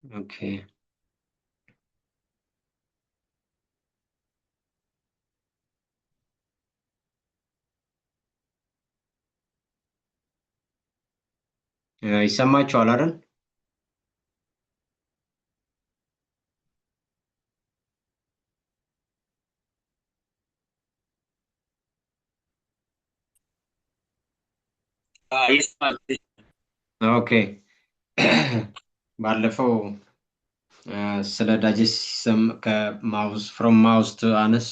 Okay. ይሰማችኋል አይደል? ኦኬ። ባለፈው ስለ ዳይጀስት ሲስተም ከማውዝ ፍሮም ማውዝ ቱ አነስ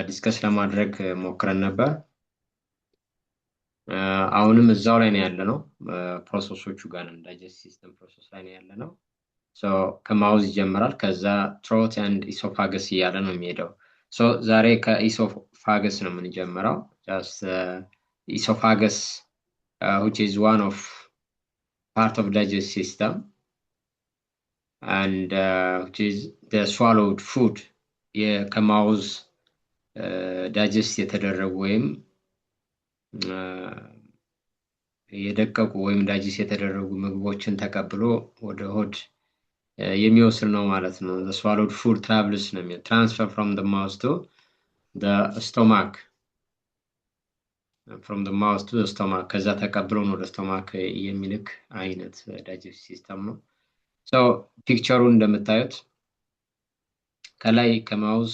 ዲስከስ ለማድረግ ሞክረን ነበር። አሁንም እዛው ላይ ነው ያለነው። ፕሮሰሶቹ ጋር ነን። ዳይጀስት ሲስተም ፕሮሰስ ላይ ነው ያለነው። ሶ ከማውዝ ይጀምራል። ከዛ ትሮት ኤንድ ኢሶፋገስ እያለ ነው የሚሄደው። ሶ ዛሬ ከኢሶፋገስ ነው የምንጀምረው። ጀስት ኢሶፋገስ which is one of part of digestive system and which is the swallowed food ከማውዝ ዳይጀስት የተደረጉ ወይም የደቀቁ ወይም ዳይጀስት የተደረጉ ምግቦችን ተቀብሎ ወደ ሆድ የሚወስድ ነው ማለት ነው። the swallowed food travels ነው የሚለው transfer from the mouth to the stomach from the mouth to the stomach ከዛ ተቀብሎ ወደ ስቶማክ የሚልክ አይነት ዳይጀስት ሲስተም ነው። ሶ ፒክቸሩን እንደምታዩት ከላይ ከማውዝ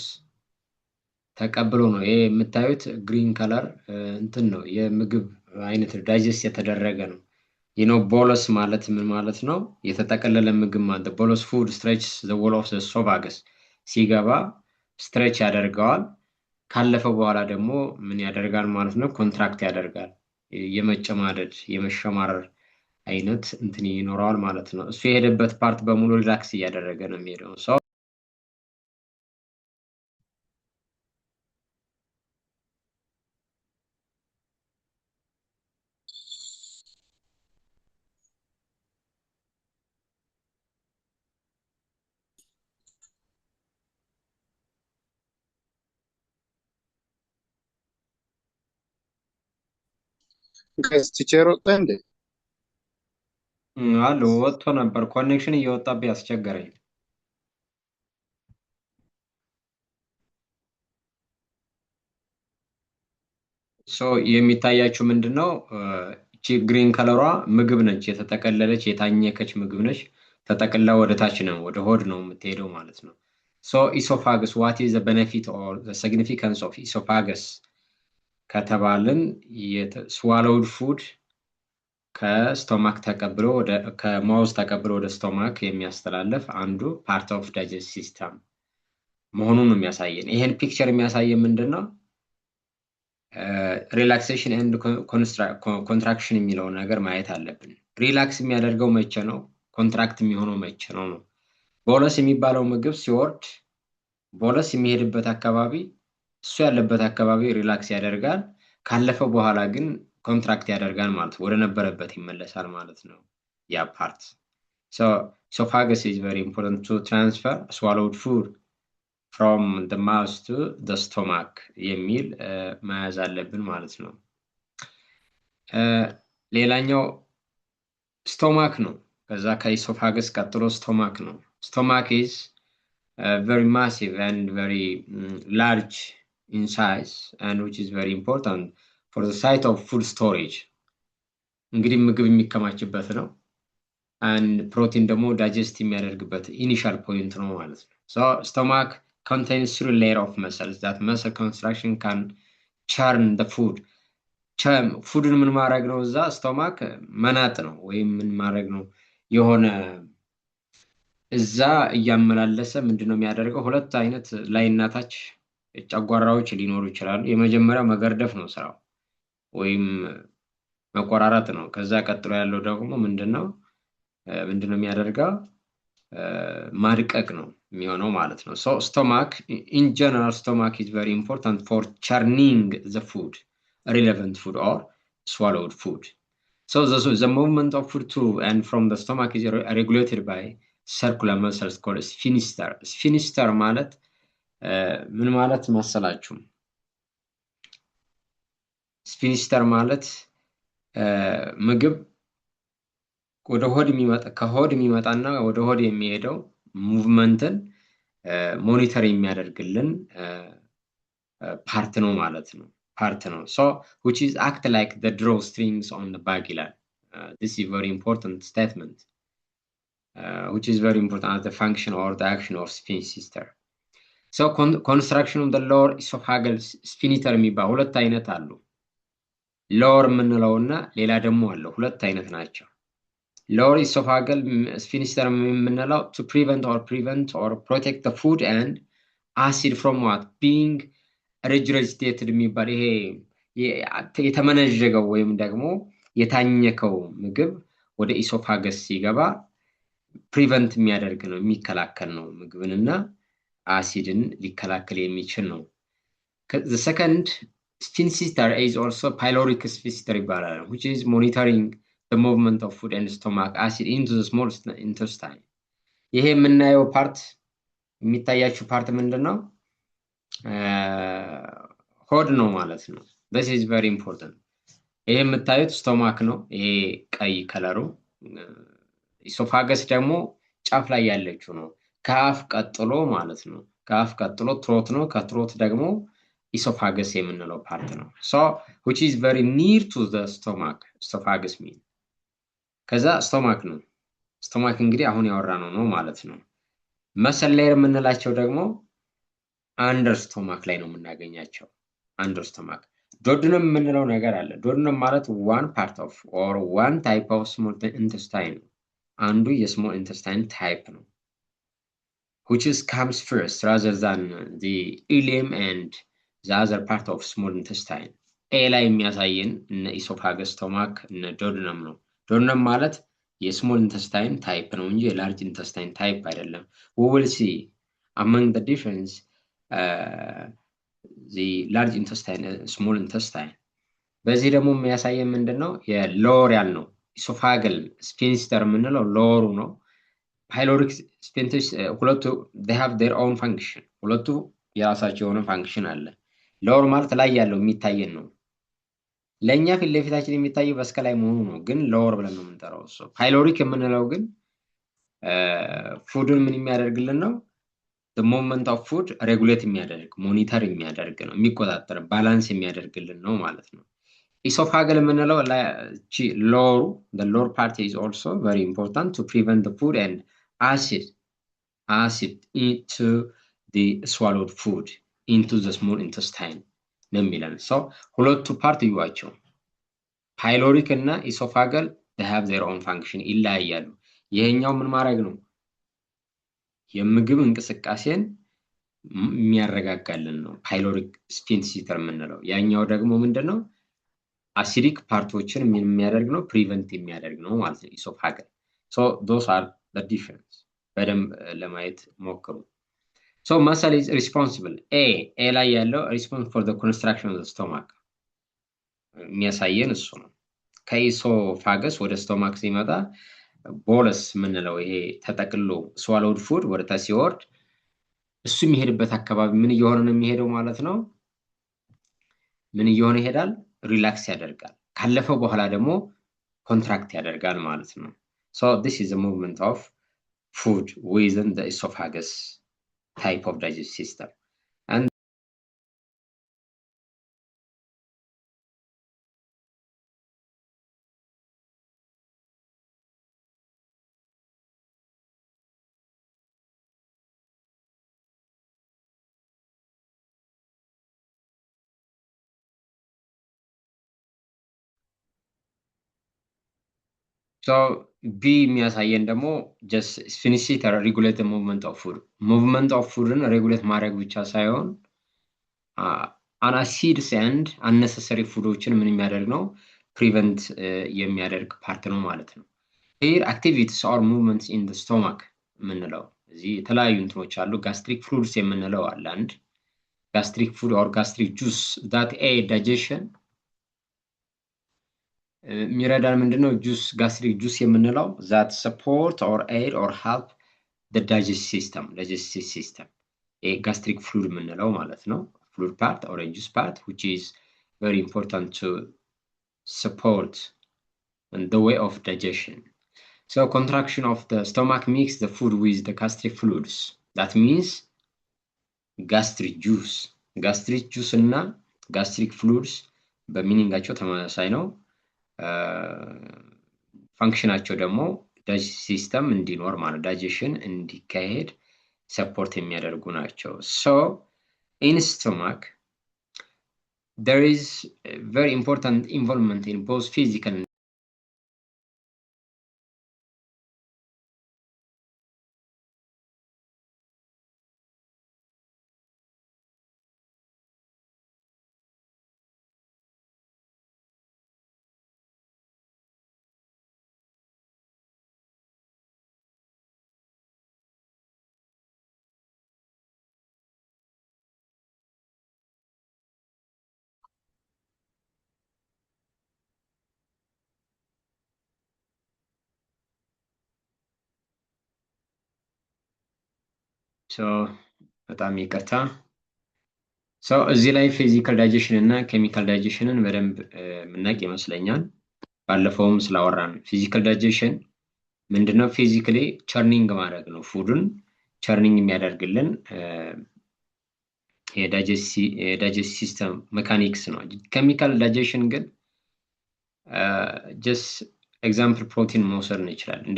ተቀብሎ ነው። ይሄ የምታዩት ግሪን ከለር እንትን ነው የምግብ አይነት ዳይጀስት የተደረገ ነው። ቦለስ ማለት ምን ማለት ነው? የተጠቀለለ ምግብ ማለት ቦለስ ፉድ ስትሬችስ ዘ ዎል ኦፍ ዘ ሶፋገስ ሲገባ ስትሬች ያደርገዋል። ካለፈው በኋላ ደግሞ ምን ያደርጋል ማለት ነው? ኮንትራክት ያደርጋል። የመጨማደድ የመሸማረር አይነት እንትን ይኖረዋል ማለት ነው። እሱ የሄደበት ፓርት በሙሉ ሪላክስ እያደረገ ነው የሚሄደው። ቲቸር ወጣ እንዴ? አሉ ወጥቶ ነበር። ኮኔክሽን እየወጣብኝ አስቸገረኝ። ሶ የሚታያችሁ ምንድነው? እቺ ግሪን ከለሯ ምግብ ነች። የተጠቀለለች የታኘከች ምግብ ነች። ተጠቅላ ወደ ታች ነው ወደ ሆድ ነው የምትሄደው ማለት ነው። ሶ ኢሶፋገስ ዋት ኢዝ ዘ ቤኔፊት ኦር ዘ ሲግኒፊካንስ ኦፍ ኢሶፋገስ ከተባልን ስዋሎውድ ፉድ ከስቶማክ ተቀብሎ ከማውዝ ተቀብሎ ወደ ስቶማክ የሚያስተላልፍ አንዱ ፓርት ኦፍ ዳይጀስት ሲስተም መሆኑን ነው የሚያሳየን። ይሄን ፒክቸር የሚያሳየን ምንድነው? ሪላክሴሽን ኤንድ ኮንትራክሽን የሚለውን ነገር ማየት አለብን። ሪላክስ የሚያደርገው መቼ ነው? ኮንትራክት የሚሆነው መቼ ነው? ቦለስ የሚባለው ምግብ ሲወርድ ቦለስ የሚሄድበት አካባቢ እሱ ያለበት አካባቢ ሪላክስ ያደርጋል። ካለፈው በኋላ ግን ኮንትራክት ያደርጋል ማለት ወደ ነበረበት ይመለሳል ማለት ነው ያ ፓርት። ሶ ኢሶፋገስ is very important to transfer swallowed food from the mouth to the stomach የሚል መያዝ አለብን ማለት ነው። ሌላኛው ስቶማክ ነው። ከዛ ከኢሶፋገስ ቀጥሎ ስቶማክ ነው። ስቶማክ is very massive and very large in size and which is very important for the site of food storage እንግዲህ ምግብ የሚከማችበት ነው and ፕሮቲን ደግሞ ዳይጀስት የሚያደርግበት ኢኒሻል ፖይንት ነው ማለት ነው። so stomach contains three layers of muscles that muscle construction can churn the food ፉድን ምን ማድረግ ነው? እዛ ስቶማክ መናጥ ነው ወይም ምን ማድረግ ነው? የሆነ እዛ እያመላለሰ ምንድነው የሚያደርገው? ሁለት አይነት ላይና ታች ጨጓራዎች ሊኖሩ ይችላሉ። የመጀመሪያው መገርደፍ ነው ስራው ወይም መቆራረጥ ነው። ከዛ ቀጥሎ ያለው ደግሞ ምንድነው የሚያደርገው? ማድቀቅ ነው የሚሆነው ማለት ነው። so stomach in general stomach is very important for churning the food relevant food or swallowed food. so the movement of food to and from the stomach is regulated by circular muscles called sphincter. sphincter ማለት ምን ማለት መሰላችሁ? sphincter ማለት ምግብ ወደ ሆድ የሚመጣ ከሆድ የሚመጣና ወደ ሆድ የሚሄደው ሙቭመንትን ሞኒተር የሚያደርግልን ፓርት ነው ማለት ነው። ፓርት ነው። So which is act like the drawstrings on the back ይላል። This is very important statement. Which is very important as the function or the action of sphincter. So construction of the lower esophageal sphincter የሚባል ሁለት አይነት አሉ። lower የምንለውና ሌላ ደግሞ አለው። ሁለት አይነት ናቸው። lower esophageal sphincter የምንለው to prevent or protect the food and acid from what being regurgitated የሚባል ይሄ የተመነዠገው ወይም ደግሞ የታኘከው ምግብ ወደ ኢሶፋገስ ሲገባ ፕሪቨንት የሚያደርግ ነው የሚከላከል ነው ምግብንና አሲድን ሊከላከል የሚችል ነው። The second sphincter is also pyloric sphincter ይባላል, which is monitoring the movement of food and stomach acid into the small intestine. ይሄ የምናየው ፓርት የሚታያችሁ ፓርት ምንድነው? ሆድ ነው ማለት ነው። This is very important. ይሄ የምታዩት ስቶማክ ነው። ይሄ ቀይ ከለሩ ኢሶፋገስ ደግሞ ጫፍ ላይ ያለችው ነው። ከአፍ ቀጥሎ ማለት ነው። ከአፍ ቀጥሎ ትሮት ነው። ከትሮት ደግሞ ኢሶፋገስ የምንለው ፓርት ነው። So which is very near to the stomach. Esophagus mean ከዛ ስቶማክ ነው። ስቶማክ እንግዲህ አሁን ያወራነው ነው ማለት ነው። መሰል ሌየር የምንላቸው ደግሞ አንደር ስቶማክ ላይ ነው የምናገኛቸው። አንደር ስቶማክ ዶድነም የምንለው ነገር አለ። ዶድነም ማለት one part of or one type of small intestine አንዱ የስሞል ኢንተስታይን ታይፕ ነው። which is comes first rather than the ileum and the other part of small intestine. ኤ ላይ የሚያሳየን እነ ኢሶፋገስ ስቶማክ እነ ዶድነም ነው። ዶድነም ማለት የስሞል ኢንተስታይን ታይፕ ነው እንጂ የላርጅ ኢንተስታይን ታይፕ አይደለም። we will see among the difference the large intestine small intestine. በዚህ ደግሞ የሚያሳየን ምንድነው? የሎወር ያልነው ኢሶፋገል ስፊንክተር የምንለው ሎወሩ ነው። ፓይሎሪክ ስፊንክተር ሁለቱ they have their own function. ሁለቱ የራሳቸው የሆነ ፋንክሽን አለ። ሎወር ማለት ላይ ያለው የሚታየን ነው። ለኛ ፊት ለፊታችን የሚታየው በስከላይ መሆኑ ነው፣ ግን ሎወር ብለን ነው የምንጠራው። እሱ ፓይሎሪክ የምንለው ግን ፉድን ምን የሚያደርግልን ነው? the movement of food regulate የሚያደርግ ሞኒተር የሚያደርግ ነው፣ የሚቆጣጠር ባላንስ የሚያደርግልን ነው ማለት ነው። ኢሶፋገል የምንለው lower, the lower part is also very important to prevent the food and acid into the swallowed food into the small intestine ነው የሚለን። so ሁለቱ ፓርት ይዋቸው ፓይሎሪክ እና ኢሶፋገል they have their own function ይለያያሉ። ይሄኛው ምን ማድረግ ነው? የምግብ እንቅስቃሴን የሚያረጋጋልን ነው ፓይሎሪክ ስፊንክተር የምንለው። ያኛው ደግሞ ምንድነው? አሲዲክ ፓርቶችን የሚያደርግ ነው፣ ፕሪቨንት የሚያደርግ ነው ማለት ነው ኢሶፋገል። so those are the difference በደንብ ለማየት ሞክሩ። so muscle is responsible a ላይ ያለው responsible for the construction of the stomach የሚያሳየን እሱ ነው። ከኢሶፋገስ ወደ ስቶማክ ሲመጣ ቦለስ ምንለው ይሄ ተጠቅሎ swallowed food ወደ ታች ሲወርድ እሱ የሚሄድበት አካባቢ ምን እየሆነ ነው የሚሄደው ማለት ነው? ምን እየሆነ ይሄዳል? ሪላክስ ያደርጋል። ካለፈው በኋላ ደግሞ ኮንትራክት ያደርጋል ማለት ነው። so this is the movement of food within the esophagus type of digestive system. And so B የሚያሳየን ደግሞ just sphincter regulate the movement of food. movement of foodን regulate ማድረግ ብቻ ሳይሆን acids and unnecessary foodዎችን ምን የሚያደርግ ነው? prevent የሚያደርግ ፓርት ነው ማለት ነው። here activities or movements in the stomach ምንለው እዚህ የተለያዩ እንትኖች አሉ። gastric fluids የምንለው አለ። አንድ gastric fluid or gastric juice that aid digestion ሚረዳን ምንድነው? ጁስ ጋስትሪክ ጁስ የምንለው that support or aid or help the digestive system gastric fluid የምንለው ማለት ነው። fluid part or a juice part which is very important to support the way of digestion. So contraction of the stomach mix the food with the gastric fluids. That means gastric juice. Gastric juice እና gastric fluids በሚኒንጋቸው ተመሳሳይ ነው። ፋንክሽናቸው ደግሞ ዳይጀስት ሲስተም እንዲኖር ማለት ዳይጀሽን እንዲካሄድ ሰፖርት የሚያደርጉ ናቸው። So in stomach there is a very important involvement in both physical and so በጣም ይቅርታ። So እዚህ ላይ ፊዚካል ዳይጀሽን እና ኬሚካል ዳይጀሽንን በደንብ ምናቅ ይመስለኛል። ባለፈውም ስላወራን ፊዚካል ዳይጀሽን ምንድነው? ፊዚካሊ ቸርኒንግ ማድረግ ነው። ፉድን ቸርኒንግ የሚያደርግልን የዳይጀስት ሲስተም ሜካኒክስ ነው። ኬሚካል ዳይጀሽን ግን just example protein መውሰድ እንችላለን።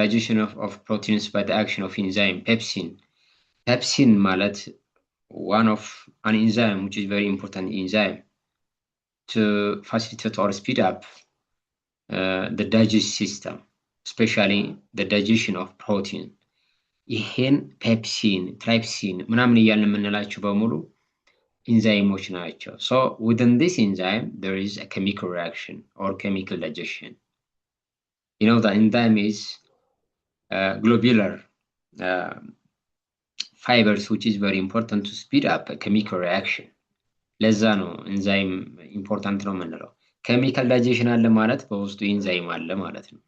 digestion of proteins by the action of enzyme pepsin. Pepsin ማለት one of an enzyme which is very important enzyme to facilitate or speed up the digestive system, especially the digestion of protein. ይሄን ፔፕሲን ትራይፕሲን ምናምን እያልን የምንላቸው በሙሉ ኢንዛይሞች ናቸው። So within this enzyme there is a chemical reaction or chemical digestion. You know the enzyme is globular fibers which is very important to speed up a chemical reaction. ለዛ ነው ኢንዛይም ኢምፖርታንት ነው የምንለው። ኬሚካል ዳይጀሽን አለ ማለት በውስጡ ኢንዛይም አለ ማለት ነው።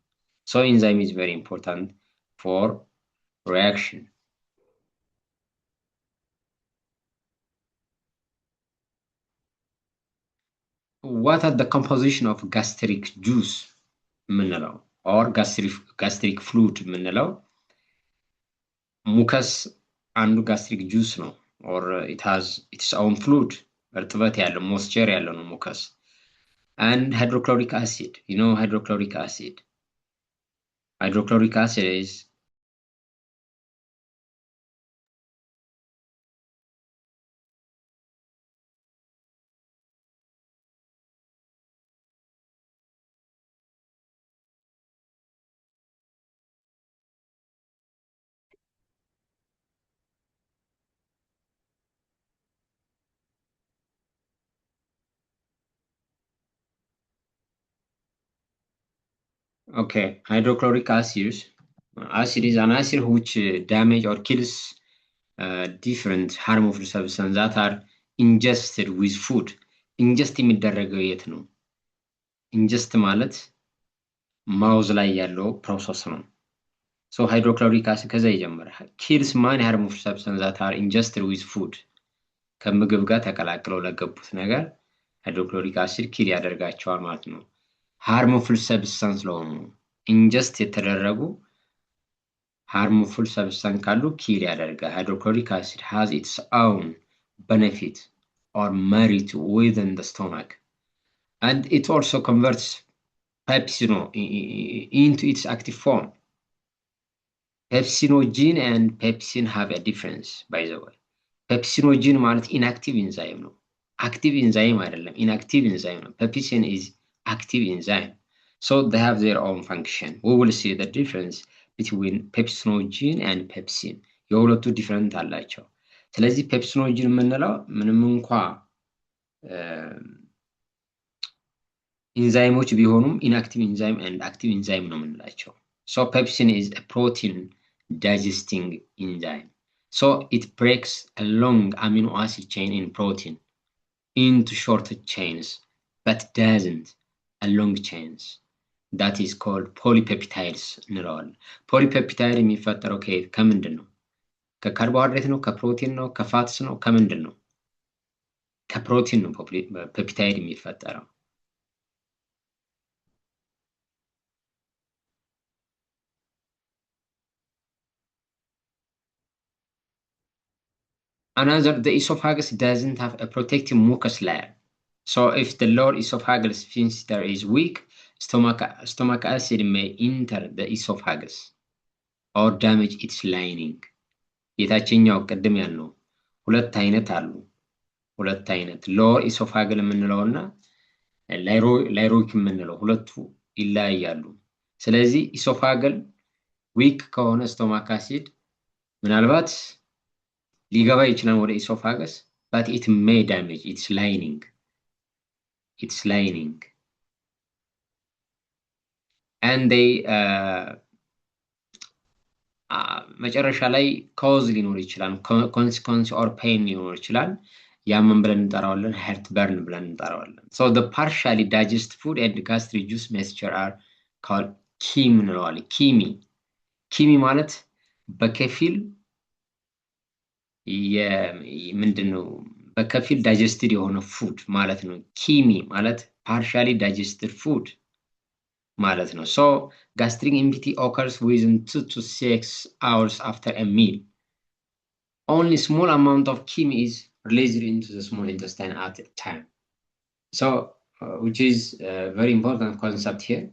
So enzyme is very important for reaction. What are the composition of gastric juice ምንለው or gastric fluid ምንለው? ሙከስ አንዱ gastric juice ነው or it has its own fluid እርጥበት ያለው moisture ያለው ነው ሙከስ. And hydrochloric acid, you know hydrochloric acid. Hydrochloric acid is okay. Hydrochloric acid is an acid which damage or kills different harmful substances that are ingested with food. ingest የሚደረገው የት ነው? ingest ማለት ማውዝ ላይ ያለው ፕሮሰስ ነው። So hydrochloric acid ከዛ ይጀምራል። kills many harmful substances that are ingested with food. ከምግብ ጋር ተቀላቅለው ለገቡት ነገር hydrochloric acid kill ያደርጋቸዋል ማለት ነው። harmful substance ለሆኑ ingest የተደረጉ harmful substance ካሉ kill ያደርጋል። hydrochloric acid has its own benefit or merit within the stomach, and it also converts pepsin into its active form. Pepsinogen and pepsin have a difference, by the way. Pepsinogen ማለት inactive enzyme ነው። active enzyme አይደለም, inactive enzyme ነው። pepsin is active enzyme, so they have their own function. We will see the difference between pepsinogen and pepsin. የሁለቱ ዲፈረንት አላቸው። ስለዚህ ፔፕሲኖጂን የምንለው ምንም እንኳ ኢንዛይሞች ቢሆኑም inactive enzyme and active enzyme ነው የምንላቸው። So pepsin is a protein digesting enzyme. So it breaks a long amino acid chain in protein into shorter chains, but doesn't a long chains. That is called polypeptides እንለዋለን። polypeptide የሚፈጠረው ከምንድን ነው? ከካርቦሃይድሬት ነው? ከፕሮቲን ነው? ከፋትስ ነው? ከምንድን ነው? ከፕሮቲን ነው ፔፕታይድ የሚፈጠረው። Another, the esophagus doesn't have a protective mucus layer. So if the lower esophageal sphincter is weak, stomach acid may enter the esophagus or damage its lining. የታችኛው ቅድም ያልነው ሁለት አይነት አሉ። ሁለት አይነት ሎወር ኢሶፋገል የምንለውና ላይሮክ የምንለው ሁለቱ ይለያያሉ። ስለዚህ ኢሶፋገል ዊክ ከሆነ ስቶማክ አሲድ ምናልባት ሊገባ ይችላል ወደ ኢሶፋገስ, but it may damage its lining. And they መጨረሻ ላይ ኮዝ ሊኖር ይችላል, consequence or pain ሊኖር ይችላል። ያምን ብለን እንጠራዋለን heart burn ብለን እንጠራዋለን። So the partially digest food and gastric juice mixture are called ኪም እንለዋለን። ኪሚ ማለት በከፊል ምንድነው በከፊል ዳይጀስትድ የሆነ ፉድ ማለት ነው። ኪሚ ማለት partially digested food ማለት ነው። So gastric empty occurs within 2 to 6 hours after a meal. Only small amount of cheme is released into the small intestine at a time. So which is a very important concept here.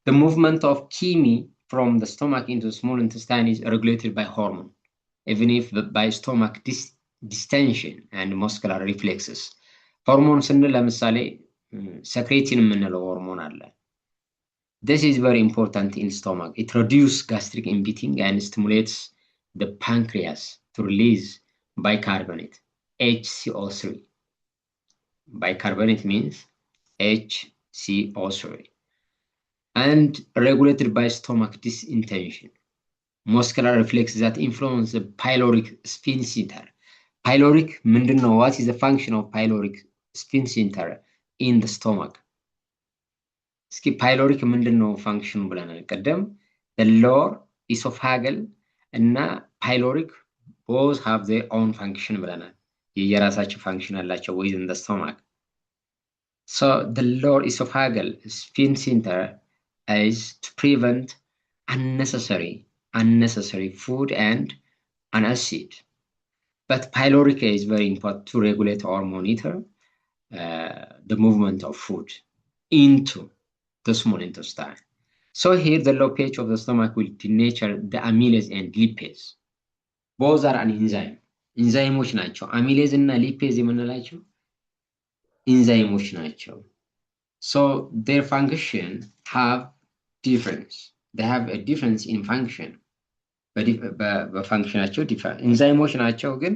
The movement of cheme from the stomach into the small intestine is regulated by hormone, even if by stomach distension and muscular reflexes. Hormone ስንል ለምሳሌ secretin የምንለው ሆርሞን አለ። This is very important in stomach. It reduces gastric emptying and stimulates the pancreas to release bicarbonate, HCO3. Bicarbonate means HCO3. And regulated by stomach distension. Muscular reflexes that influence the pyloric sphincter. Pyloric, what is the function of pyloric sphincter in the stomach? እስኪ ፓይሎሪክ ምንድነው ፋንክሽኑ ብለናል ቀደም። the lower esophageal እና ፓይሎሪክ both have their own function ብለናል። የየራሳቸው ፋንክሽን አላቸው within the stomach. So the lower esophageal sphincter is to prevent unnecessary food and an acid. But pyloric is very important to regulate or monitor the movement of food into the small intestine. So here the low pH of the stomach will denature the amylase and lipase. Both are an enzyme. Enzymoች ናቸው። amylase እና lipase የምንላቸው enzymoች ናቸው። So their function have difference. They have a difference in function. በፋንክሽናቸው ኢንዛይሞች ናቸው ግን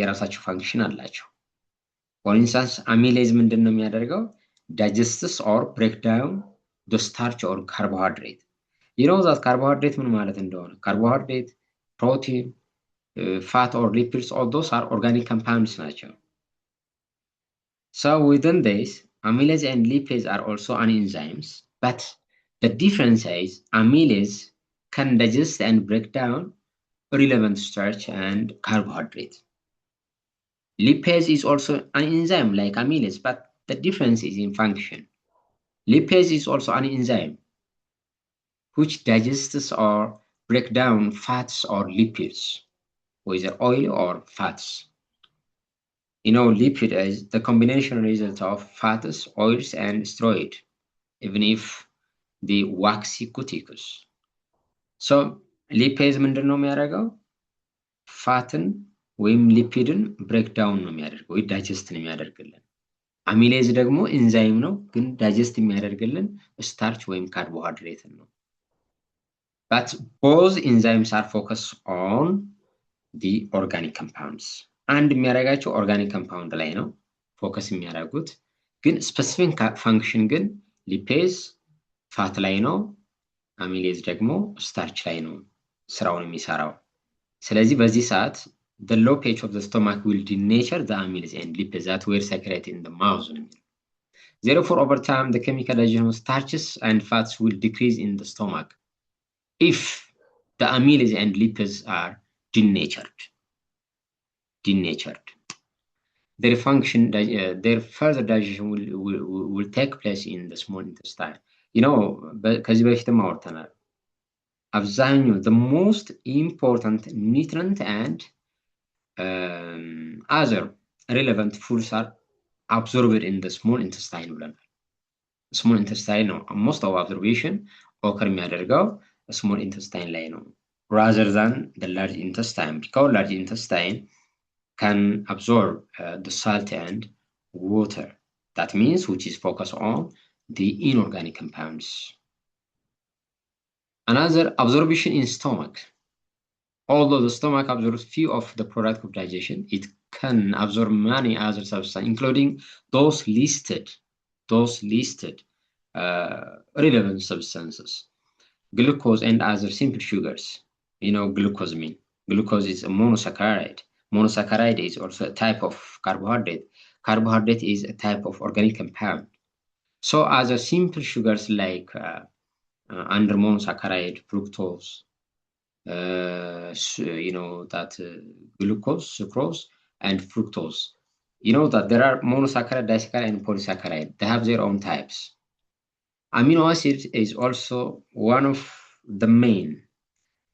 የራሳቸው ፋንክሽን አላቸው። For instance, amylase ምንድን ነው የሚያደርገው? digests or break down the starch or carbohydrate. You know that carbohydrate ምን ማለት እንደሆነ? Carbohydrate, protein, fat or lipids, all those are organic compounds ናቸው። So within this, amylase and lipase are also an enzymes, but the difference is amylase can digest and break down irrelevant starch and carbohydrate. Lipase is also an enzyme like amylase, but the difference is in function. Lipase is also an enzyme which digests or break down fats or lipids, whether oil or fats. You know, lipid is the combination result of fats, oils, and steroid, even if the waxy cuticles. So lipase ምንድን ነው የሚያደርገው? ፋትን ወይም ሊፒድን ብሬክ ዳውን ነው የሚያደርገው ወይ ዳይጀስት ነው የሚያደርግልን። አሚሌዝ ደግሞ ኢንዛይም ነው ግን ዳይጀስት የሚያደርግልን ስታርች ወይም ካርቦሃይድሬት ነው። But both enzymes are focused on the organic compounds. አንድ የሚያደርጋቸው ኦርጋኒክ ኮምፓውንድ ላይ ነው ፎከስ የሚያደርጉት፣ ግን ስፔሲፊክ ፋንክሽን ግን ሊፔዝ ፋት ላይ ነው፣ አሚሌዝ ደግሞ ስታርች ላይ ነው ስራውን የሚሰራው። ስለዚህ በዚህ ሰዓት the low pH of the stomach will denature the amylase and lipase that were secreted in the mouth. Therefore, over time, the chemical digestion of starches and fats will decrease in the stomach if the amylase and lipase are denatured. Their function, their further digestion will take place in the small intestine. You know, ከዚህ በፊትም አወርተናል። አብዛኛው the most important nutrient and other relevant foods are absorbed in the small intestine ብለናል። small intestine ነው most of observation occur የሚያደርገው small intestine ላይ ነው rather than the large intestine because large intestine can absorb the salt and water. That means which is focused on the inorganic compounds. Another absorption in stomach. Although the stomach absorbs few of the product of digestion, it can absorb many other substances, including those listed relevant substances. Glucose and other simple sugars. You know, glucose is a monosaccharide. Monosaccharide is also a type of carbohydrate. Carbohydrate is a type of organic compound. So other simple sugars like under monosaccharide, fructose, you know, that glucose, sucrose, and fructose. You know that there are monosaccharide, disaccharide, and polysaccharide. They have their own types. Amino acids is also one of the main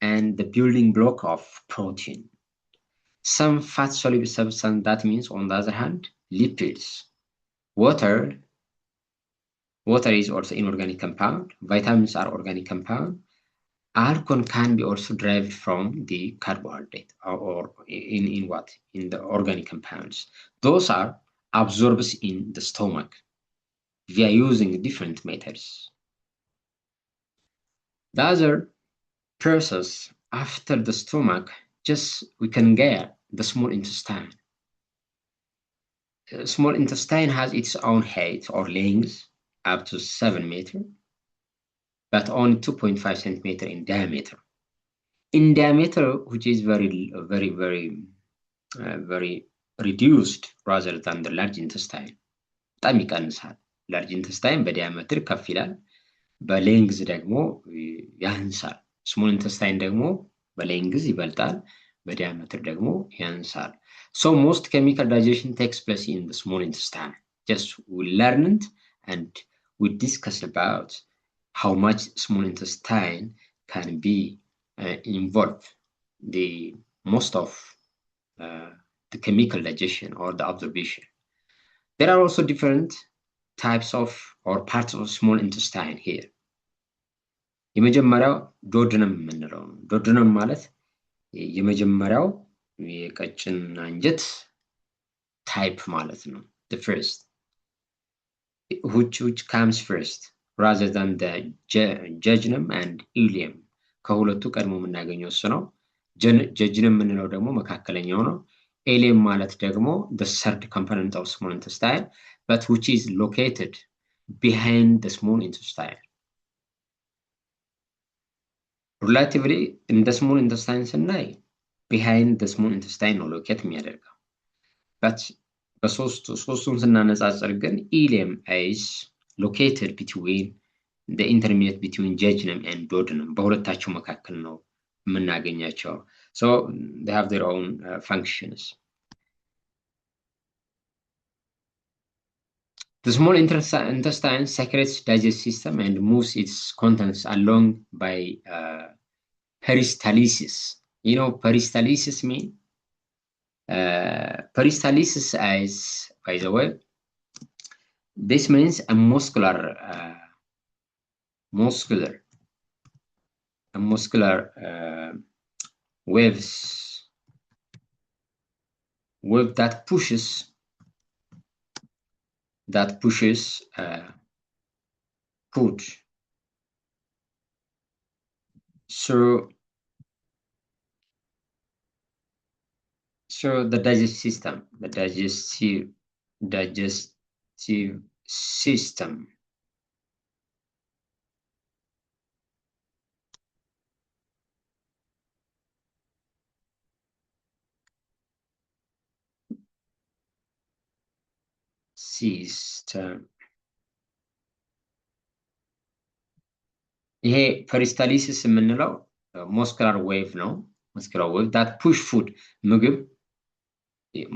and the building block of protein. Some fat-soluble substance, that means, on the other hand, lipids. Water is also inorganic compound. Vitamins are organic compound. Argon can be also derived from the carbohydrate or in what? In the organic compounds. Those are absorbed in the stomach via using different methods. The other process after the stomach, just we can get the small intestine. Small intestine has its own height or length up to 7 meters, but only 2.5 centimeters in diameter. In diameter, which is very reduced rather than the large intestine. በጣም ይቀንሳል። large intestine በዲያሜትር ከፍ ይላል፣ በሌንግዝ ደግሞ ያንሳል። small intestine ደግሞ በሌንግዝ ይበልጣል፣ በዲያሜትር ደግሞ ያንሳል። So most chemical digestion takes place in the small intestine. Just we learned and we discussed about how much small intestine can be involved the most of the chemical digestion or the absorption. There are also different types of or parts of small intestine here. የመጀመሪያው ዶድነም የምንለው ነው። ዶድነም ማለት የመጀመሪያው የቀጭን አንጀት ታይፕ ማለት ነው። The first, which comes first rather than the jejunum and ileum. ከሁለቱ ቀድሞ የምናገኘው እሱ ነው። jejunum የምንለው ደግሞ መካከለኛው ነው። ileum ማለት ደግሞ the third component of small intestine, but which is located behind the small intestine. Relatively in the small intestine ስናይ behind the small intestine ነው ሎኬት የሚያደርገው። but በሶስቱን ስናነጻጽር ግን ileum is located between the intermediate between jejunum and duodenum. በሁለታቸው መካከል ነው የምናገኛቸው። So they have their own functions. The small intestine secretes digestive system and moves its contents along by peristalsis. You know peristalsis mean? Peristalsis is, by the way, this means a muscular wave that pushes food through the digestive system. ይሄ ፐሪስታሊሲስ የምንለው muscular wave ነው። muscular wave that push food ምግብ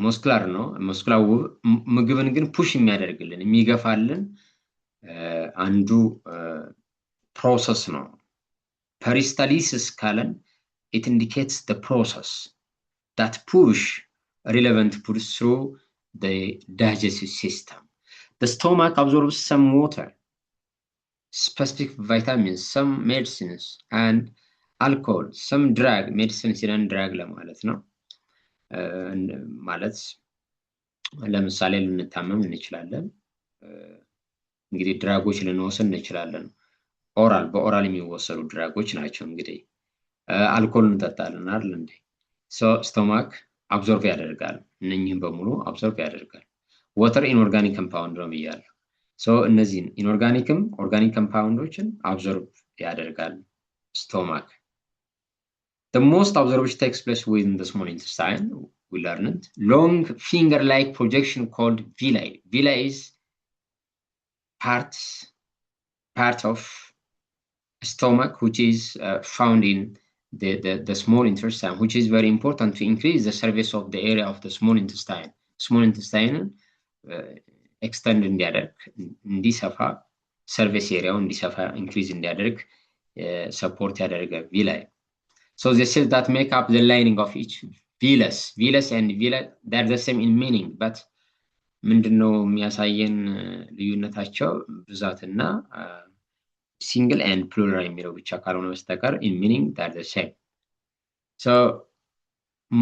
muscular ነው። muscular wave ምግብን ግን ፑሽ የሚያደርግልን የሚገፋልን አንዱ ፕሮሰስ ነው። peristalsis ካለን it indicates the process that push relevant foods through the digestive system. The stomach absorbs some water, specific vitamins, some medicines, and alcohol, some drug, medicines and drug ለማለት ነው። ማለት ለምሳሌ ልንታመም እንችላለን። እንግዲህ ድራጎች ልንወስድ እንችላለን። ኦራል በኦራል የሚወሰዱ ድራጎች ናቸው። እንግዲህ አልኮል እንጠጣለን አይደል እንዴ? ሶ ስቶማክ አብዞርብ ያደርጋል። እነኚህን በሙሉ አብዞርብ ያደርጋል። ዋተር ኢንኦርጋኒክ ኮምፓውንድ ነው ብያለሁ። ሶ እነዚህን ኢንኦርጋኒክም ኦርጋኒክ ኮምፓውንዶችን አብዞርብ ያደርጋል ስቶማክ። The most absorption takes place within the small intestine. We learned it. Long finger-like projection called villi. Villi is part of stomach, which is found in the small intestine, which is very important to increase the surface of the area of the small intestine. Small intestine extend እንዲሰፋ surface area እንዲሰፋ increase እንዲያደርግ support ያደርጋል villi. So the cells that make up the lining of each villus and villi, they're the same in meaning, but ምንድነው የሚያሳየን ልዩነታቸው ብዛትና single and plural የሚለው ብቻ ካልሆነ በስተቀር in meaning they're the same. So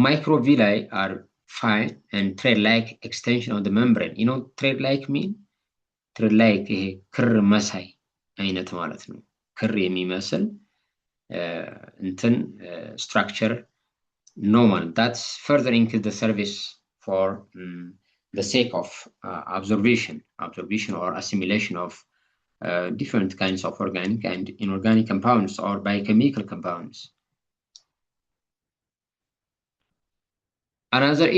microvilli are fine and thread-like extension of the membrane. You know thread-like mean? Thread-like ይሄ ክር መሳይ አይነት ማለት ነው። ክር የሚመስል እንትን structure normal that's further increase the surface for the sake of absorption or assimilation of different kinds of organic and inorganic compounds or biochemical compounds.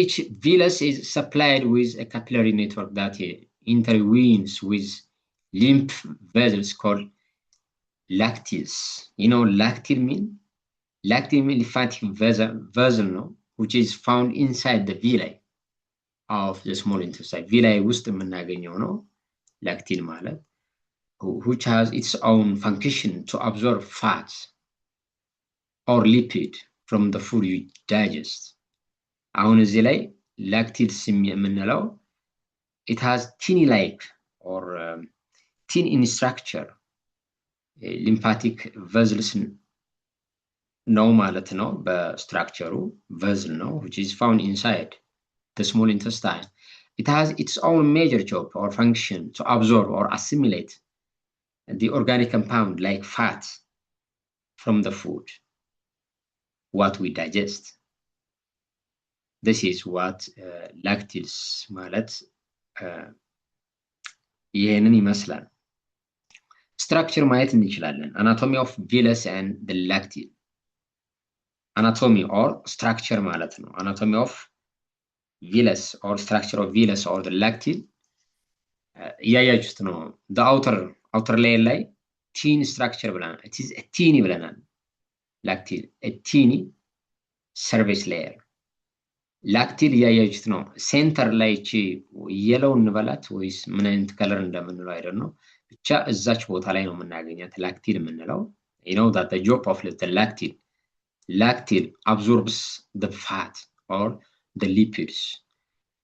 Each villus is supplied with a capillary network that intervenes with lymph vessels called lacteals. You know lacteal mean? Lacteal mean lymphatic vessel, no? Which is found inside the villi of the small intestine. Villi ውስጥ የምናገኘው ነው lacteal ማለት, which has its own function to absorb fats or lipid from the food you digest. አሁን እዚህ ላይ lacteals የምንለው it has teeny like or thin in structure lymphatic vessels ነው ማለት ነው። በስትራክቸሩ vessel ነው which is found inside the small intestine. It has its own major job or function to absorb or assimilate the organic compound like fat from the food what we digest. This is what lacteals ማለት ይሄንን ይመስላል። structure ማየት እንችላለን። anatomy of villus and the lacteal. anatomy or structure ማለት ነው። anatomy of villus or structure of villus or the lacteal እያያችሁት ነው። the outer layer ላይ thin structure ብለናል። it is a teeny ብለናል። lacteal a teeny surface layer. lacteal እያያችሁት ነው። ሴንተር ላይ እቺ yellow እንበላት ወይስ ምን አይነት ከለር እንደምንለው አይደል ነው። ብቻ እዛች ቦታ ላይ ነው የምናገኛት lacteal የምንለው። you know that the job of the lacteal absorbs the fat or the lipids.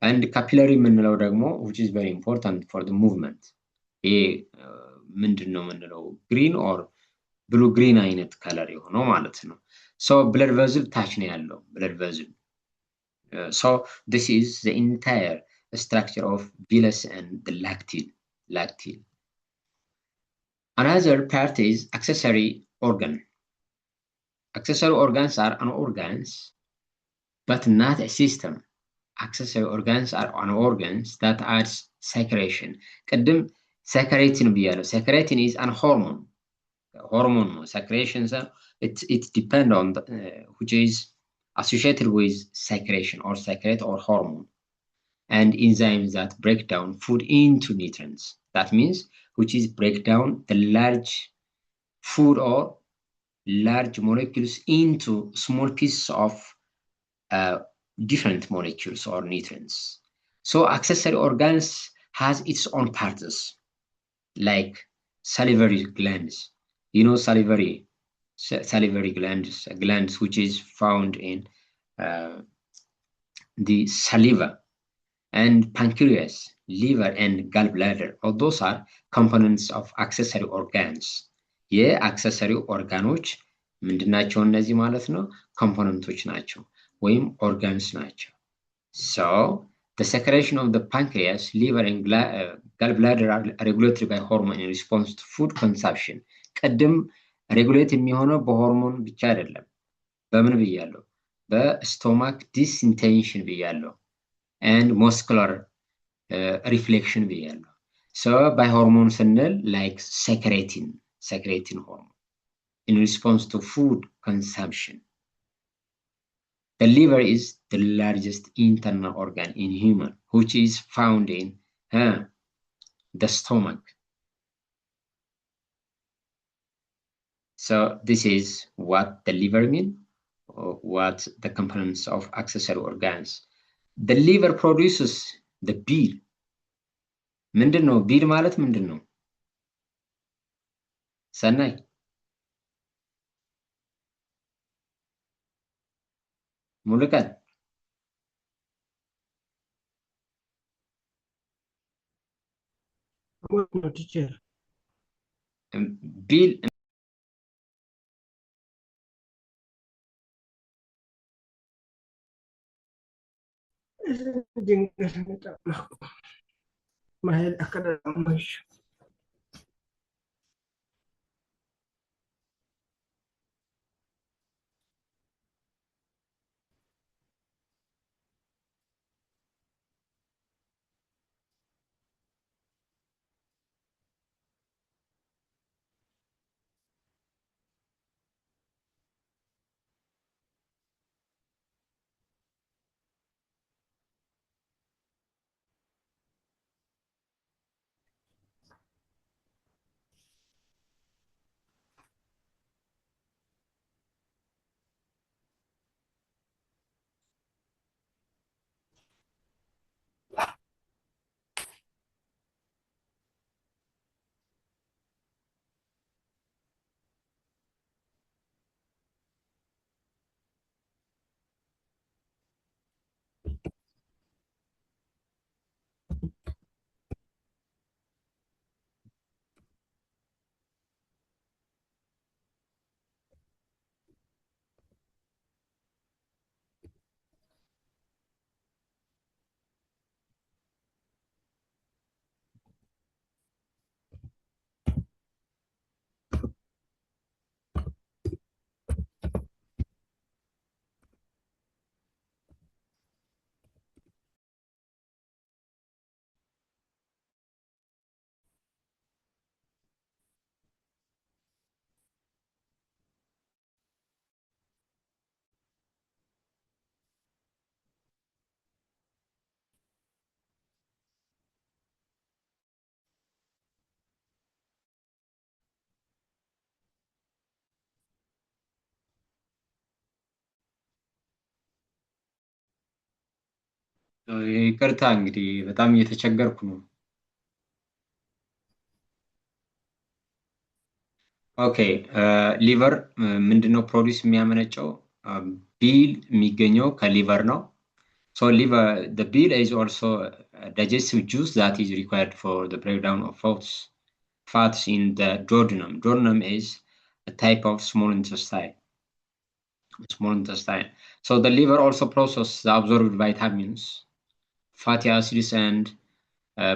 and capillary የምንለው ደግሞ which is very important for the movement. ይሄ ምንድነው የምንለው green or blue green አይነት ከለር የሆነው ማለት ነው። so blood vessel ታች ነው ያለው blood vessel. So this is the entire structure of villus and the lacteal. Another part is accessory organ. Accessory organs are organs but not a system. Accessory organs are organs that adds secretion. ቅድም secretin ብያለሁ። secretin is an hormone secretion. It depends on which is associated with secretion or secrete or hormone and enzymes that break down food into nutrients. That means which is break down the large food or large molecules into small pieces of different molecules or nutrients. So accessory organs has its own parts like salivary glands. You know salivary glands which is found in the saliva, and pancreas, liver, and gallbladder. All those are components of accessory organs. የአክሰሰሪ ኦርጋኖች ምንድናቸው? እነዚህ ማለት ነው ኮምፖነንቶች ናቸው ወይም ኦርጋንስ ናቸው። So the secretion of the pancreas, liver, and gallbladder are regulated by hormone in response to food consumption. ቅድም ሬጉሌት የሚሆነው በሆርሞን ብቻ አይደለም። በምን ብያለሁ? በስቶማክ ዲስኢንቴንሽን ብያለሁ and muscular reflection ብያለሁ። So by hormone ስንል like secretin hormone in response to food consumption. The liver is the largest internal organ in human, which is found in the stomach. So this is what the liver mean, or what the components of accessory organs. The liver produces the bile. ምንድን ነው ቢል ማለት? ምንድን ነው ሰናይ? ሙሉቀን ቢል ይቅርታ እንግዲህ በጣም እየተቸገርኩ ነው። ኦኬ ሊቨር ምንድነው ፕሮዲስ የሚያመነጨው? ቢል የሚገኘው ከሊቨር ነው። So liver, the bile is also a digestive juice that is required for the breakdown of fats in the duodenum. Duodenum is a type of small intestine. So the liver also processes the absorbed vitamins, fatty acids, and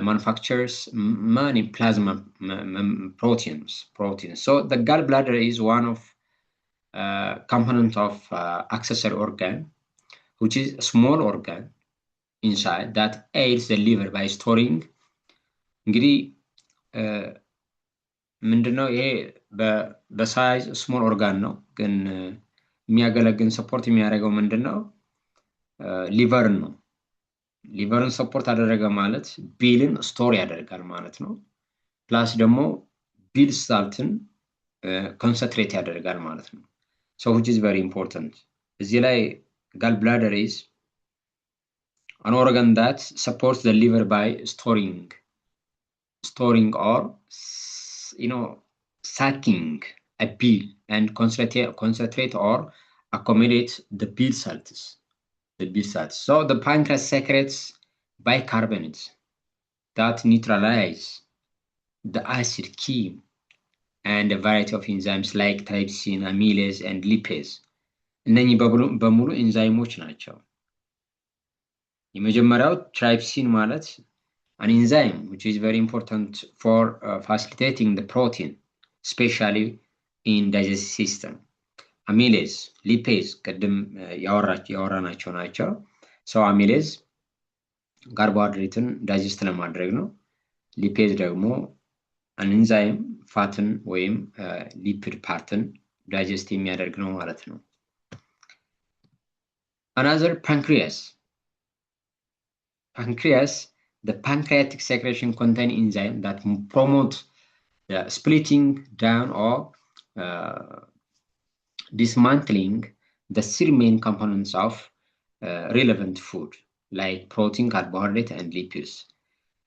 manufactures many plasma proteins. So the gallbladder is one of component of accessory organ, which is a small organ inside that aids the liver by storing. እንግዲህ ምንድነው ይሄ? በሳይዝ ስሞል ኦርጋን ነው፣ ግን የሚያገለግል ሰፖርት የሚያደርገው ምንድነው? ሊቨርን ነው። ሊቨርን ሰፖርት አደረገ ማለት ቢልን ስቶር ያደርጋል ማለት ነው። ፕላስ ደግሞ ቢል ሳልትን ኮንሰንትሬት ያደርጋል ማለት ነው። So which is very important. እዚህ ላይ gallbladder is an organ that supports the liver by storing or sucking a bile and concentrate or accommodate the bile salts. bilsat. So the pancreas secretes bicarbonates that neutralize the acid key and a variety of enzymes like trypsin, amylase, and lipase. እነኚህ በሙሉ ኢንዛይሞች ናቸው። የመጀመሪያው ትራይፕሲን ማለት an enzyme which is very important for facilitating the protein, especially in digestive system. Amylase, lipase ቅድም ያወራናቸው ናቸው። So amylase ካርቦሃይድሬትን ዳይጀስት ለማድረግ ነው። ሊፔዝ ደግሞ an enzyme ፋትን ወይም ሊፒድ ፓርትን ዳይጀስት የሚያደርግ ነው ማለት ነው። Another pancreas. The pancreatic secretion contain enzyme that promote the splitting down or dismantling the three main components of relevant food like protein, carbohydrate, and lipids.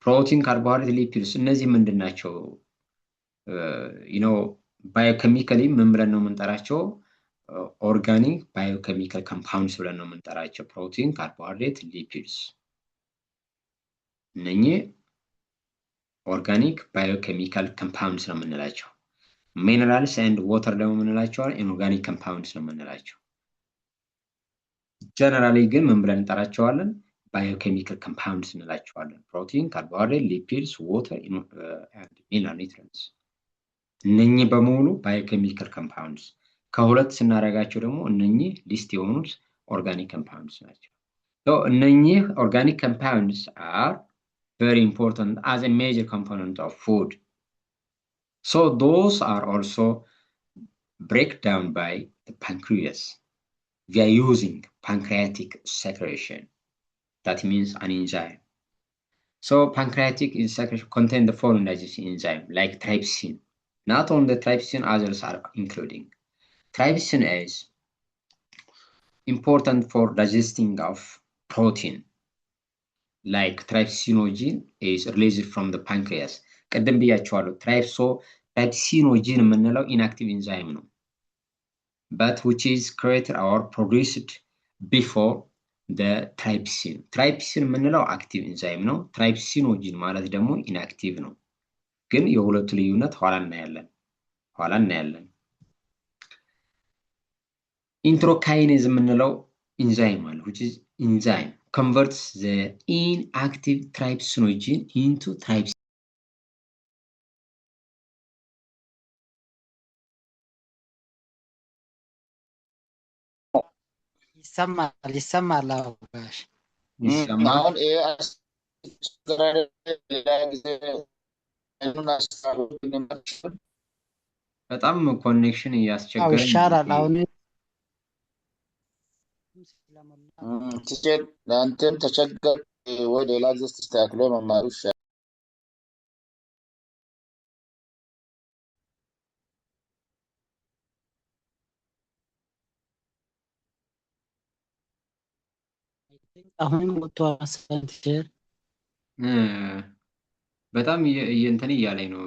Protein, carbohydrate, lipids እነዚህ ምንድን ናቸው? Biochemically ምን ብለን ነው የምንጠራቸው? Organic biochemical compounds ብለን ነው የምንጠራቸው። ፕሮቲን፣ ካርቦሃይድሬት፣ ሊፒድስ እነኚህ ኦርጋኒክ ባዮኬሚካል ኮምፓውንድስ ነው የምንላቸው። ሚነራልስ ኤንድ ዋተር ደግሞ የምንላቸው ኢንኦርጋኒክ ኮምፓውንድስ ነው የምንላቸው። ጀነራሊ ግን ምን ብለን እንጠራቸዋለን? ባዮኬሚካል ኮምፓውንድስ እንላቸዋለን። ፕሮቲን፣ ካርቦሃይድሬት፣ ሊፒድስ፣ ዋተር ኤንድ ሚነራል ኒውትሪየንትስ እነኚህ በሙሉ ባዮኬሚካል ኮምፓውንድስ። ከሁለት ስናደርጋቸው ደግሞ እነኚህ ሊስት የሆኑት ኦርጋኒክ ኮምፓውንድስ ናቸው። So እነኚህ organic compounds are very important as a major component of food. So those are also break down by the pancreas via using pancreatic secretion. That means an enzyme. So pancreatic secretion contain the following digestive enzyme like trypsin. Not only trypsin, others are including. Trypsin is important for digesting of protein, like trypsinogen is released from the pancreas. ቀደም ብያቸዋለሁ። trypsinogen የምንለው inactive enzyme ነው, but which is created or produced before the trypsin. trypsin የምንለው active enzyme ነው። trypsinogen ማለት ደግሞ inactive ነው። ግን የሁለቱ ልዩነት ኋላ እናያለን። Enterokinase የምንለው enzyme አለ, which is enzyme converts the inactive trypsinogen into trypsin. ይሰማል አውጋሽ አሁን በጣም ኮኔክሽን እያስቸገረ ይሻላል። አሁን ትችል ለአንተም ተቸገር ወይ ሌላ ጊዜ ተስተካክሎ መማሩ ይሻላል። አሁን ወጥቷል። በጣም እንትን እያለኝ ነው።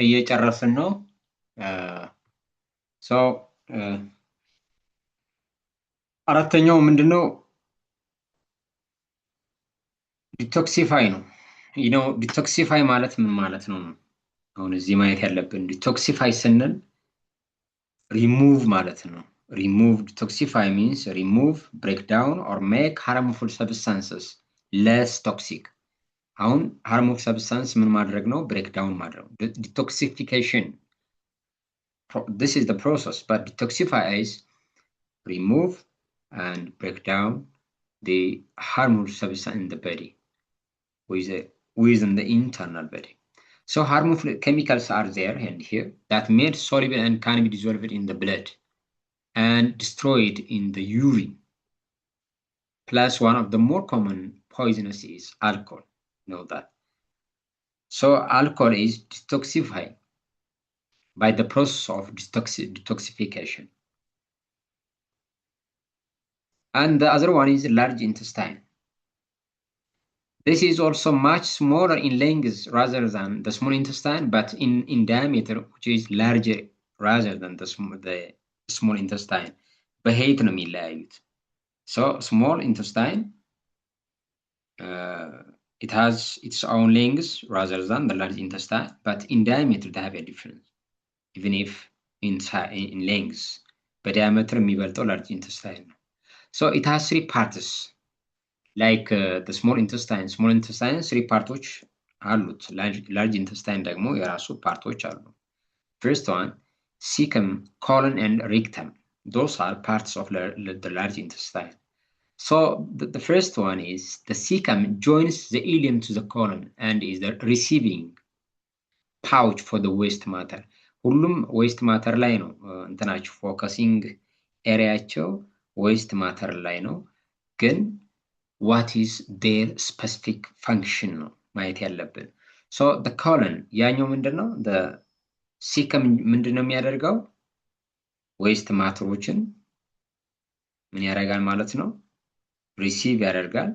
እየጨረስን ነው። አራተኛው ምንድነው? ዲቶክሲፋይ ነው። ዲቶክሲፋይ ማለት ምን ማለት ነው? አሁን እዚህ ማየት ያለብን ዲቶክሲፋይ ስንል ሪሙቭ ማለት ነው። ሪሙቭ ዲቶክሲፋይ means remove, break down or make harmful substances less toxic. አሁን harmful substance ምን ማድረግ ነው? break down ማድረግ። detoxification, this is the process, but detoxify is remove and break down the harmful substance in the body within the internal body. So harmful chemicals are there and here that made soluble and can be dissolved in the blood and destroyed in the urine. Plus one of the more common poisonous is alcohol. know that. So alcohol is detoxified by the process of detoxification. And the other one is large intestine. This is also much smaller in length rather than the small intestine, but in diameter, which is larger rather than the small intestine. በሄይት ነው የሚለያዩት. So small intestine, it has its own length rather than the large intestine, but in diameter they have a difference, even if in length. በዲያሜትር የሚበልጠው large intestine ነው. So it has 3 parts. Like the small intestine 3 parቶች አሉት. large intestine ደግሞ የራሱ ፓርቶች አሉ. First one, cecum, colon and rectum. Those are parts of the large intestine. So the first one is the cecum joins the ileum to the colon and is the receiving pouch for the waste matter. ሁሉም waste matter ላይ ነው እንትናችሁ ፎከሲንግ ኤሪያቸው waste matter ላይ ነው. ግን what is their specific function ነው ማየት ያለብን. So the colon ያኛው ምንድነው? the cecum ምንድነው የሚያደርገው? waste matterዎችን ምን ያደርጋል ማለት ነው? receive ያደርጋል.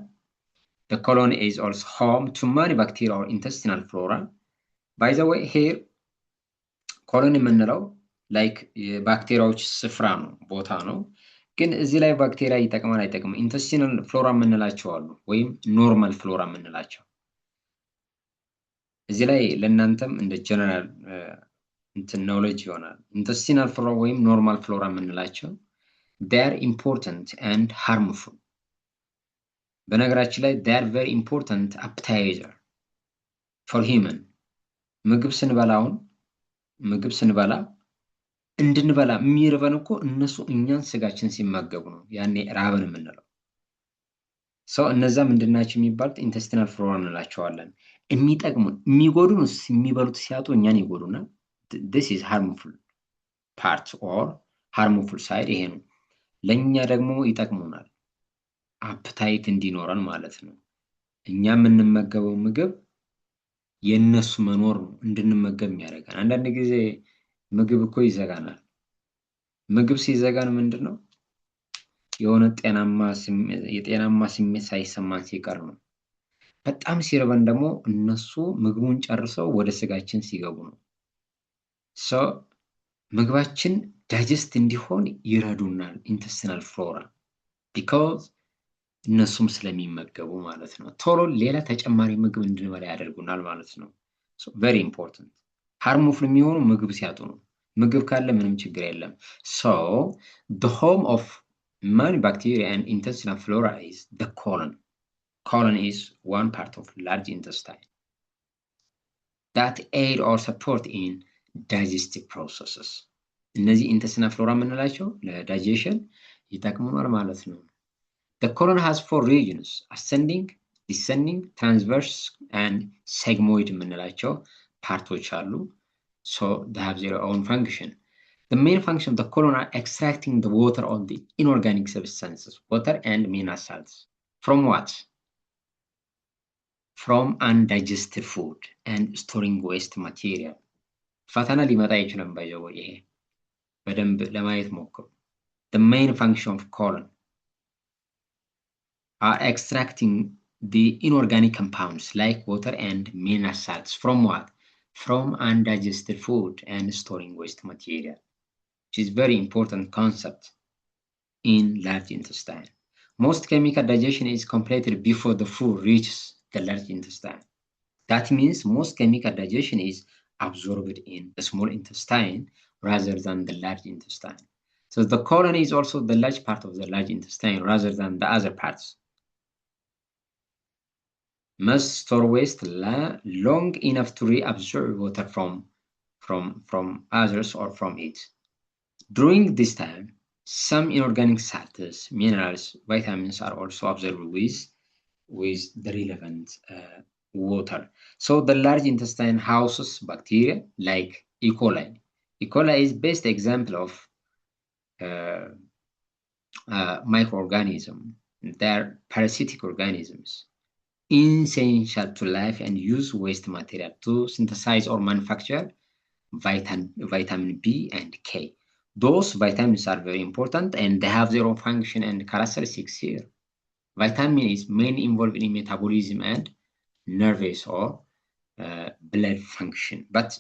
The colon is also home to many bacteria or intestinal flora. By the way, here colon የምንለው like የባክቴሪያዎች ስፍራ ነው, ቦታ ነው. ግን እዚህ ላይ ባክቴሪያ ይጠቅማል አይጠቅምም? ኢንተስቲናል ፍሎራ የምንላቸው አሉ, ወይም ኖርማል ፍሎራ የምንላቸው. እዚህ ላይ ለእናንተም እንደ ጀነራል እንትን ኖሌጅ ይሆናል. ኢንተስቲናል ፍሎራ ወይም ኖርማል ፍሎራ የምንላቸው they are important and harmful. በነገራችን ላይ they are very important appetizer for human. ምግብ ስንበላ እንድንበላ የሚርበን እኮ እነሱ እኛን ስጋችን ሲመገቡ ነው ያኔ ራበን የምንለው. ሰው እነዛ ምንድናቸው የሚባሉት? ኢንተስቲናል ፍሎራ እንላቸዋለን. የሚጠቅሙን የሚጎዱንስ የሚበሉት ሲያጡ እኛን ይጎዱናል. this is harmful part or harmful side ይሄ ነው. ለኛ ደግሞ ይጠቅሙናል, አፕታይት እንዲኖረን ማለት ነው. እኛ የምንመገበው ምግብ የነሱ መኖር ነው እንድንመገብ የሚያደርገን. አንዳንድ ጊዜ ምግብ እኮ ይዘጋናል. ምግብ ሲዘጋን ምንድነው? የሆነ የጤናማ ስሜት ሳይሰማን ሲቀር ነው. በጣም ሲርበን ደግሞ እነሱ ምግቡን ጨርሰው ወደ ስጋችን ሲገቡ ነው. so ምግባችን ዳይጀስት እንዲሆን ይረዱናል ኢንተስቲናል ፍሎራ, because እነሱም ስለሚመገቡ ማለት ነው. ቶሎ ሌላ ተጨማሪ ምግብ እንድንበላ ያደርጉናል ማለት ነው. so very important. harmful የሚሆኑ ምግብ ሲያጡ ነው. ምግብ ካለ ምንም ችግር የለም. so the home of many bacteria and intestinal flora is the colon. Colon is one part of large intestine that aid or support in digestive processes. እነዚህ intestinal flora የምንላቸው ለዳይጀሽን ይጠቅሙናል ማለት ነው. The colon has 4 regions: ascending, descending, transverse and sigmoid የምንላቸው ፓርቶች አሉ. So they have their own function. The main function of the colon are extracting the water or the inorganic substances, water and mineral salts. From what? From undigested food and storing waste material. ፈተና ሊመጣ ይችላል ባይዘው ይሄ በደንብ ለማየት ሞክሩ. The main function of colon are extracting the inorganic compounds like water and mineral salts. From what? From undigested food and storing waste material, which is very important concept in large intestine. Most chemical digestion is completed before the food reaches the large intestine. That means most chemical digestion is absorbed in the small intestine rather than the large intestine. So the colon is also the large part of the large intestine rather than the other parts. Must store waste long enough to reabsorb water from others or from it. During this time, some inorganic salts, minerals, vitamins are also absorbed with the relevant water. So the large intestine houses bacteria like E. coli. E. coli is best example of microorganism. They're parasitic organisms. essential to life and use waste material to synthesize or manufacture vitamin B and K. Those vitamins are very important and they have their own function and characteristics here. Vitamin is mainly involved in metabolism and nervous or blood function. But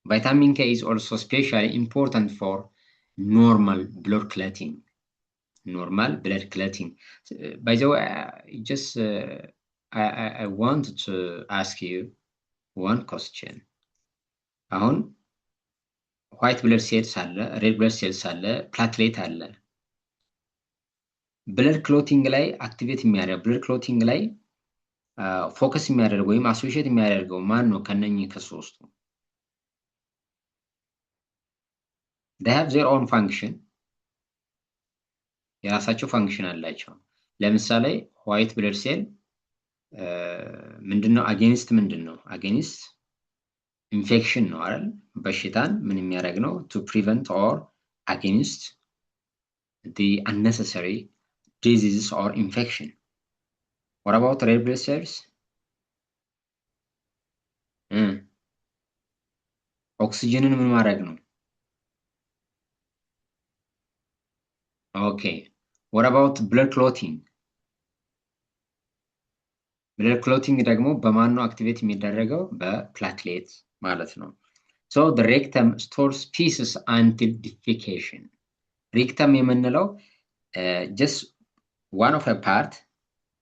vitamin K is also especially important for normal blood clotting. By the way, I wanted to ask you one question. አሁን white blood cells አለ, red blood cells አለ፣ platelet አለ። blood clotting ላይ አክቲቬት የሚያደርግ blood clotting ላይ ፎከስ የሚያደርገው ወይም አሶሺየት የሚያደርገው ማን ነው ከነኚህ ከሶስቱ? they have their own function የራሳቸው ፋንክሽን አላቸው። ለምሳሌ white blood cell ምንድነው አጌንስት ምንድነው አጌንስት ኢንፌክሽን ነው አይደል? በሽታን ምን የሚያደርግ ነው to prevent or against the unnecessary diseases or infection. What about red blood cells? ኦክሲጅንን ምን ማድረግ ነው? Okay. What about blood clotting? blood clotting ደግሞ በማን ነው አክቲቬት የሚደረገው? በፕላትሌት ማለት ነው። So the rectum stores feces until defecation. rectum የምንለው just one of a part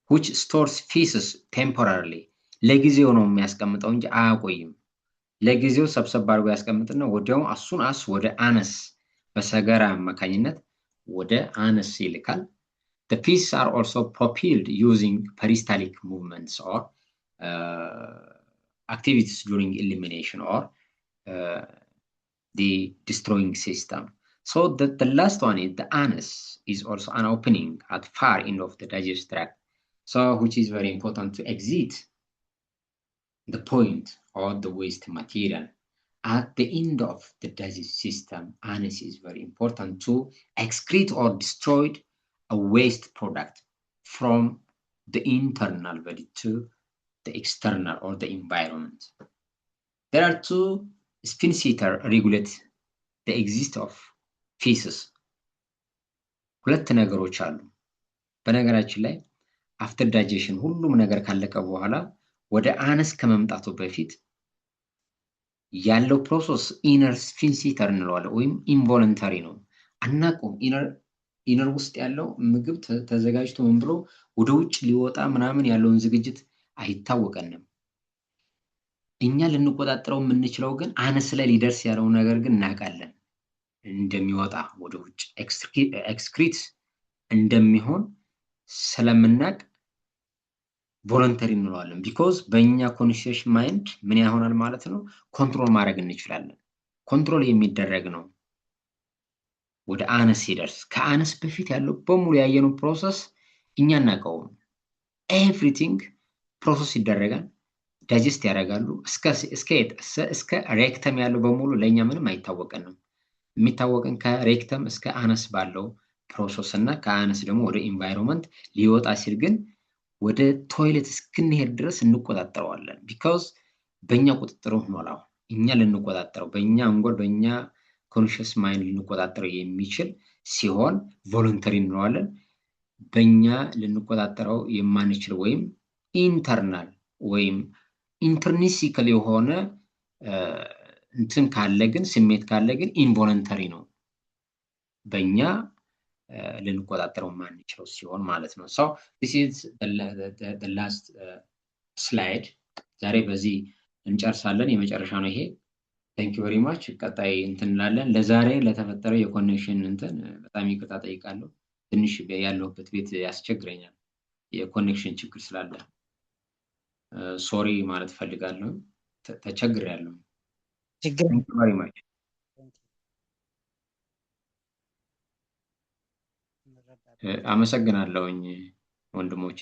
which stores feces temporarily. ለጊዜው ነው የሚያስቀምጠው እንጂ አያቆይም። ለጊዜው ሰብሰብ አድርጎ ያስቀምጥና ወዲያው አሱን ወደ አነስ በሰገራ አማካኝነት ወደ አነስ ይልካል። The feces are also propelled using peristaltic movements or activities during elimination or the destroying system. So the last one is the anus is also an opening at far end of the digestive tract. So which is very important to exit the point or the waste material. At the end of the digestive system, anus is very important to excrete or destroy a waste product from the internal body to the external or the environment. There are two sphincter regulate the exist of feces. ሁለት ነገሮች አሉ። በነገራችን ላይ after digestion ሁሉም ነገር ካለቀ በኋላ ወደ አነስ ከመምጣቱ በፊት ያለው ፕሮሰስ ኢነር ስፊንሲተር እንለዋለን ወይም ኢንቮለንተሪ ነው። አናውቅም። ኢነር ውስጥ ያለው ምግብ ተዘጋጅቶ ምን ብሎ ወደ ውጭ ሊወጣ ምናምን ያለውን ዝግጅት አይታወቀንም። እኛ ልንቆጣጠረው የምንችለው ግን አነስ ላይ ሊደርስ ያለው ነገር ግን እናውቃለን። እንደሚወጣ ወደ ውጭ ኤክስክሪት እንደሚሆን ስለምናውቅ ቮለንተሪ እንለዋለን። ቢኮዝ በእኛ ኮንሺየስ ማይንድ ምን ያሆናል ማለት ነው ኮንትሮል ማድረግ እንችላለን። ኮንትሮል የሚደረግ ነው ወደ አነስ ሲደርስ። ከአነስ በፊት ያለው በሙሉ ያየነው ፕሮሰስ እኛ እናውቀውም። ኤቭሪቲንግ ፕሮሰስ ይደረጋል፣ ዳይጀስት ያደርጋሉ። እስከ ሬክተም ያለው በሙሉ ለእኛ ምንም አይታወቀንም። የሚታወቀን ከሬክተም እስከ አነስ ባለው ፕሮሰስ እና ከአነስ ደግሞ ወደ ኢንቫይሮንመንት ሊወጣ ሲል ግን ወደ ቶይሌት እስክንሄድ ድረስ እንቆጣጠረዋለን። ቢኮዝ በእኛ ቁጥጥር ሆኗል። እኛ ልንቆጣጠረው በእኛ አንጎል በእኛ ኮንሽስ ማይንድ ልንቆጣጠረው የሚችል ሲሆን ቮለንተሪ እንለዋለን። በእኛ ልንቆጣጠረው የማንችል ወይም ኢንተርናል ወይም ኢንተርኒሲካል የሆነ እንትን ካለ ግን ስሜት ካለ ግን ኢንቮለንተሪ ነው። በእኛ ልንቆጣጠረው የማንችለው ሲሆን ማለት ነው። So this is the last slide. ዛሬ በዚህ እንጨርሳለን። የመጨረሻ ነው ይሄ። Thank you very much. ቀጣይ እንትን እንላለን። ለዛሬ ለተፈጠረው የኮኔክሽን እንትን በጣም ይቅርታ ጠይቃለሁ። ትንሽ ያለሁበት ቤት ያስቸግረኛል የኮኔክሽን ችግር ስላለ ሶሪ ማለት ፈልጋለሁ። ተቸግሬያለሁ። ችግር Thank you very much. አመሰግናለሁኝ ወንድሞቼ።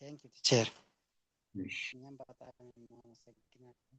Thank you, teacher. እሺ እኛም በጣም እናመሰግናለን።